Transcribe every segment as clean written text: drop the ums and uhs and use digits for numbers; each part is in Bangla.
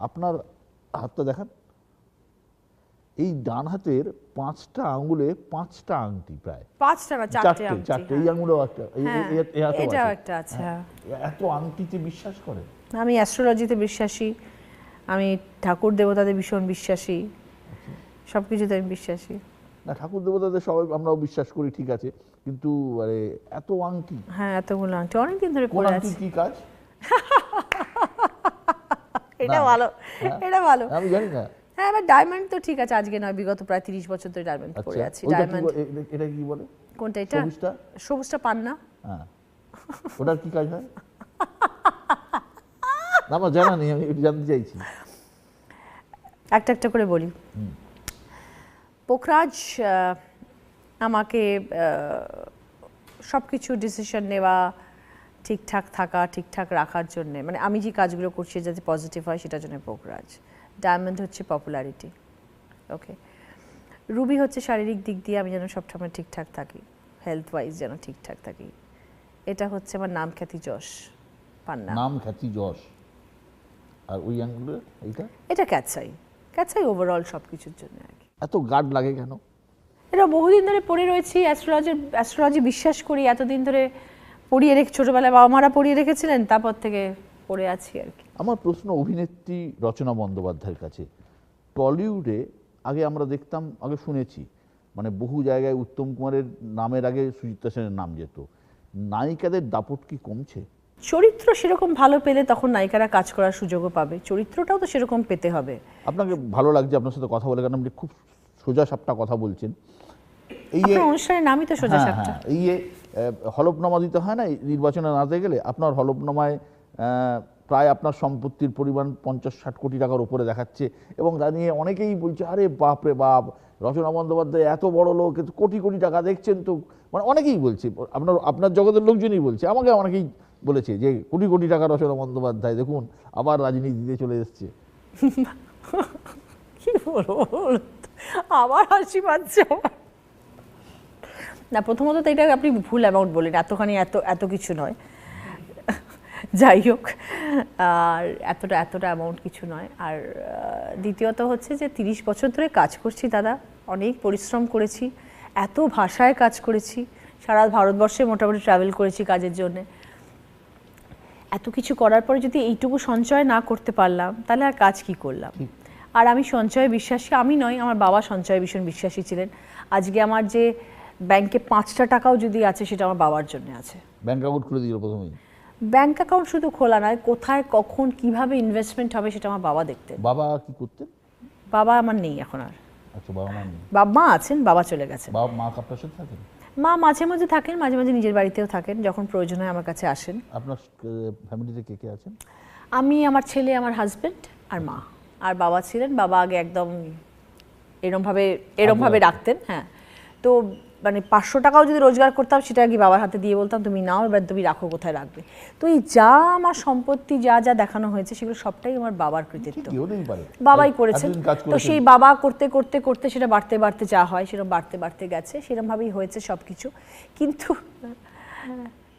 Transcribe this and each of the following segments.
আপনার হাতটা দেখান, এই ডান হাতের 5টা আঙ্গুলে 5টা আংটি, প্রায় 5টা না 4টে আংটি। 4টে, এই আঙ্গুলও একটা, এটাও একটা আছে। এত আংটিতে বিশ্বাস করেন? আমি অ্যাস্ট্রোলজিতে বিশ্বাসী, আমি ঠাকুর দেবতাদের ভীষণ বিশ্বাসী, সবকিছুতে আমি বিশ্বাসী। না, ঠাকুর দেবতাদের সবাই আমরাও বিশ্বাস করি, ঠিক আছে, কিন্তু মানে এত আংটি? হ্যাঁ, এতগুলো আংটি অনেকদিন ধরে কোন পরে আংটি, আছে। কি কাজ? এটা ভালো, এটা ভালো। আমি জানি না। হ্যাঁ, আমার ডায়মন্ড তো ঠিক আছে, আজকে নয়, বিগত প্রায় 30 বছর ধরে ডায়মন্ড পরে আছি। ডায়মন্ড এটা কি বলে? কোনটা? এটা সবুজটা? সবুজটা পান্না। হ্যাঁ, ওটার কি কাজ হয়? না, আমার জানা নেই, আমি একটু জানতে চাইছি। একটা একটা করে বলি। পোখরাজ আমাকে সব কিছু ডিসিশন নেওয়া, ঠিকঠাক থাকা, ঠিকঠাক রাখার জন্য, মানে আমি যে কাজগুলো করছি যাতে পজিটিভ হয় সেটার জন্য পোখরাজ। ডায়মন্ড হচ্ছে পপুলারিটি, ওকে। রুবি হচ্ছে শারীরিক দিক দিয়ে আমি যেন সবসময় ঠিকঠাক থাকি, হেলথ ওয়াইজ যেন ঠিকঠাক থাকি। এটা হচ্ছে আমার নাম খ্যাতি যশ, পান্না। নাম খ্যাতি যশ। আর ওই আঙ্গুলে এইটা? এটা ক্যাটসাই। ক্যাটসাই ওভারঅল সব কিছুর জন্য আর কি। এত গার্ড লাগে কেন? এটা বহুদিন ধরে পড়ে রয়েছি, অ্যাস্ট্রোলজি বিশ্বাস করি, এতদিন ধরে পড়িয়ে রেখে, ছোটবেলায় বাবা মারা পড়িয়ে রেখেছিলেন, তারপর থেকে পড়ে আছি আর কি। আমার প্রশ্ন অভিনেত্রী রচনা বন্দ্যোপাধ্যায়ের কাছে। টলিউডে আগে আমরা দেখতাম, আগে শুনেছি, মানে বহু জায়গায় উত্তম কুমারের নামের আগে সুচিত্রা সেনের নাম যেত। নায়িকাদের দাপট কি কমছে? চরিত্র সেরকম ভালো পেলে তখন নায়িকারা কাজ করার সুযোগও পাবে, চরিত্রটাও তো সেরকম পেতে হবে। আপনাকে ভালো লাগছে আপনার সাথে কথা বলে, কারণ আপনি খুব সোজা সাপটা কথা বলছেন। এই অনুষ্ঠানের নামই তো সোজা সাপটা। এই হলফনামা দিতে হয় না নির্বাচনে নাতে গেলে, আপনার হলফনামায় প্রায় আপনার সম্পত্তির পরিমাণ 50-60 কোটি টাকার উপরে দেখাচ্ছে, এবং তা নিয়ে অনেকেই বলছে, আরে বাপ রে বাপ, রচনা বন্দ্যোপাধ্যায় এত বড় লোক, কোটি কোটি টাকা দেখছেন তো, মানে অনেকেই বলছে, আপনার জগতের লোকজনই বলছে, আমাকে অনেকেই বলেছে যে কোটি কোটি টাকা রচনা বন্দ্যোপাধ্যায়, দেখুন আবার রাজনীতিতে চলে এসছে। কি বলবো, আবার হাসি পাচ্ছে। না, প্রথমত তো এটা আপনি ভুল অ্যামাউন্ট বলেন, এতখানি এত কিছু নয়, যাই হোক, আর এতটা অ্যামাউন্ট কিছু নয়। আর দ্বিতীয়ত হচ্ছে যে 30 বছর ধরে কাজ করছি দাদা, অনেক পরিশ্রম করেছি, এত ভাষায় কাজ করেছি, সারা ভারতবর্ষে মোটামুটি ট্রাভেল করেছি কাজের জন্যে। এত কিছু করার পরে যদি এইটুকু সঞ্চয় না করতে পারলাম, তাহলে আর কাজ কি করলাম? আর আমি সঞ্চয়ে বিশ্বাসী, আমি নয়, আমার বাবা সঞ্চয়ে ভীষণ বিশ্বাসী ছিলেন। আজকে আমার যে ব্যাংকে 5টা টাকাও যদি আছে, সেটা আমার বাবার জন্য আছে। ব্যাংক অ্যাকাউন্ট খুলে দিল প্রথমেই? ব্যাংক অ্যাকাউন্ট শুধু খোলা নয়, কোথায় কখন কিভাবে ইনভেস্টমেন্ট হবে সেটা আমার বাবা দেখতেন। বাবা কি করতেন? বাবা আমার নেই এখন আর। আচ্ছা, বাবা মা নেই? মা আছেন, বাবা চলে গেছেন। বাবা মা আপনার সাথে থাকেন? মা মাঝে মাঝে থাকেন, মাঝে মাঝে নিজের বাড়িতেও থাকেন, যখন প্রয়োজন হয় আমার কাছে আসেন। আপনার ফ্যামিলিতে কে কে আছেন? আমি, আমার ছেলে, আমার হাজবেন্ড আর মা। আর বাবা ছিলেন, বাবা আগে একদম এরমভাবে রাখতেন। হ্যাঁ, তো মানে 500 টাকাও যদি রোজগার করতাম, সেটা কি বাবার হাতে দিয়ে বলতাম তুমি নাও, এবার তুমি রাখো, কোথায় রাখবে। তো এই যা আমার সম্পত্তি যা দেখানো হয়েছে, সেগুলো সবটাই আমার বাবার কৃতিত্ব, বাবাই করেছেন। তো সেই বাবা করতে করতে করতে সেটা বাড়তে বাড়তে যা হয়, সেরকম বাড়তে বাড়তে গেছে, সেরকমভাবেই হয়েছে সব কিছু। কিন্তু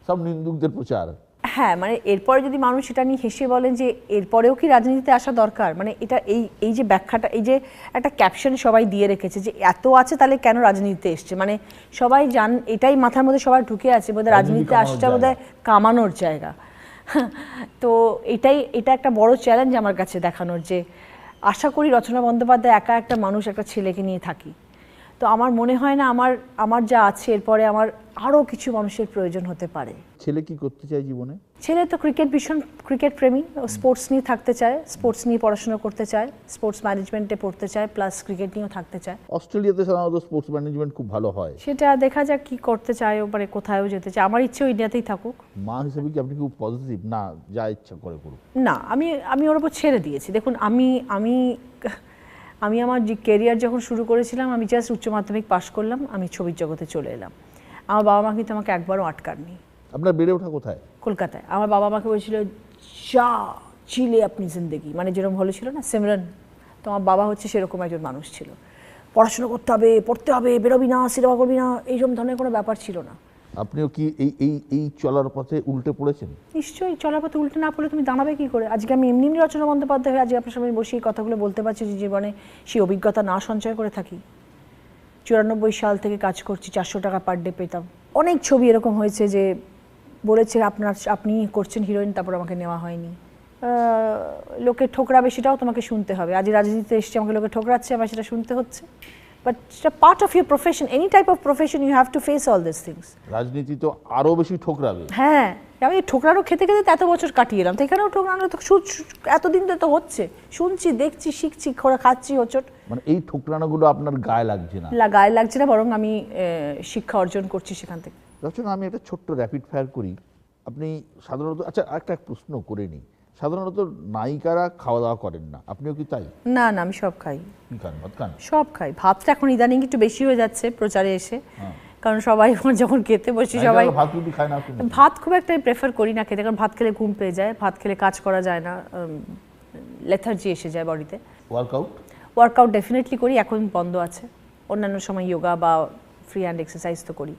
সব নিন্দুকদের প্রচার। হ্যাঁ, মানে এরপরে যদি মানুষ সেটা নিয়ে হেসে বলেন যে এরপরেও কি রাজনীতিতে আসা দরকার, মানে এটা এই যে ব্যাখ্যাটা, এই যে একটা ক্যাপশন সবাই দিয়ে রেখেছে যে এত আছে তাহলে কেন রাজনীতিতে এসছে, মানে সবাই এটাই মাথার মধ্যে সবাই ঢুকে আছে, বোধহয় রাজনীতিতে আসছে বোধহয় কামানোর জায়গা। তো এটা একটা বড় চ্যালেঞ্জ আমার কাছে দেখানোর, যে আশা করি রচনা বন্দ্যোপাধ্যায় একা একটা মানুষ, একটা ছেলেকে নিয়ে থাকি। তো আমার মনে হয় না আমার যা আছে এরপরে আমার আরও কিছু মানুষের প্রয়োজন হতে পারে। ছেলে কি করতে চায় জীবনে? ছেলে তো ভীষণ ক্রিকেট প্রেমী, স্পোর্টস নিয়ে থাকতে চায়, স্পোর্টস নিয়ে পড়াশোনা করতে চায়, স্পোর্টস ম্যানেজমেন্টে পড়তে চায়, প্লাস ক্রিকেট নিয়েও থাকতে চায়। অস্ট্রেলিয়াতে সাধারণত স্পোর্টস ম্যানেজমেন্ট খুব ভালো হয়, সেটা দেখা যাক কি করতে চায়, মানে কোথায়ও যেতে চায়। আমার ইচ্ছে ইন্ডিয়াতেই থাকুক। মা হিসেবে কি আপনি খুব পজিটিভ না, যা ইচ্ছা করে করুক? না, আমি ওর উপর ছেড়ে দিয়েছি। দেখুন, আমি আমার যে কেরিয়ার যখন শুরু করেছিলাম, আমি জাস্ট উচ্চ মাধ্যমিক পাশ করলাম, আমি ছবির জগতে চলে এলাম। আমার বাবা মা কিন্তু আমাকে একবারও আটকাননি। আপনার বেড়ে ওঠা কোথায়? কলকাতায়। আমার বাবা আমাকে বলেছিল যা চিলে আপনি জিন্দেগি, মানে যেরকম বলেছিল না সিমরন, তো আমার বাবা হচ্ছে সেরকম একজন মানুষ ছিল। পড়াশোনা করতে হবে, পড়তে হবে, বেরোবি না, সিনেমা করবি না, এইসব ধরনের কোনো ব্যাপার ছিল না। আপনিও কি এই চলার পথে উল্টে পড়েছেন? নিশ্চয়ই, চলার পথে উল্টে না পড়লে তুমি দাঁড়াবে কি করে? আজকে আমি এমনি রচনা বন্দ্যোপাধ্যায় হয়ে আজকে আপনার সামনে বসে এই কথাগুলো বলতে পারছি যে জীবনে সেই অভিজ্ঞতা না সঞ্চয় করে থাকি। 94 সাল থেকে কাজ করছি, 400 টাকা পার ডে পেতাম। অনেক ছবি এরকম হয়েছে যে বলেছে আপনি করছেন হিরোইন, তারপর আমাকে নেওয়া হয়নি। লোকে ঠোকরাবে, সেটাও তোমাকে শুনতে হবে। আজ রাজনীতিতে এসেছে, আমাকে লোকে ঠোকরাচ্ছে, আমার সেটা শুনতে হচ্ছে। বাট সেটা part of your profession, any type of profession, you have to face all this things. রাজনীতি তো আরো বেশি ঠোকরাবে। হ্যাঁ, আমি ঠোকরানো খেতে খেতে তো এত বছর কাটিয়ে এলাম, তো এখানেও ঠোকরানো তো এতদিন তো হচ্ছে, শুনছি, দেখছি, শিখছি, খাচ্ছি হোঁচট। মানে এই ঠোকরানোগুলো আপনার গায়ে লাগছে না? গায়ে লাগছে না, বরং আমি শিক্ষা অর্জন করছি সেখান থেকে। রচনা, আমি একটা ছোট্ট র্যাপিড ফায়ার করি। আপনি সাধারণত, আচ্ছা একটা প্রশ্ন করে নিই, সাধারণত নায়িকারা খাওয়া দাওয়া করেন না, আপনিও কি তাই? না না, আমি সব খাই। কি খান? ভাত খান? সব খাই। ভাতটা এখন ইদানিং একটু বেশি হয়ে যাচ্ছে প্রচারে এসে, কারণ সবাই যখন খেতে বসি সবাই ভাত রুটি খায় না? আপনি? ভাত খুব একটা প্রেফার করি না খেতে, কারণ ভাত খেলে ঘুম পেয়ে যায়, ভাত খেলে কাজ করা যায় না, লেথার্জি এসে যায় বডিতে। ওয়ার্কআউট ডেফিনেটলি করি, এখন বন্ধ আছে। অন্যান্য সময় যোগা বা ফ্রি হ্যান্ড এক্সারসাইজ তো করি।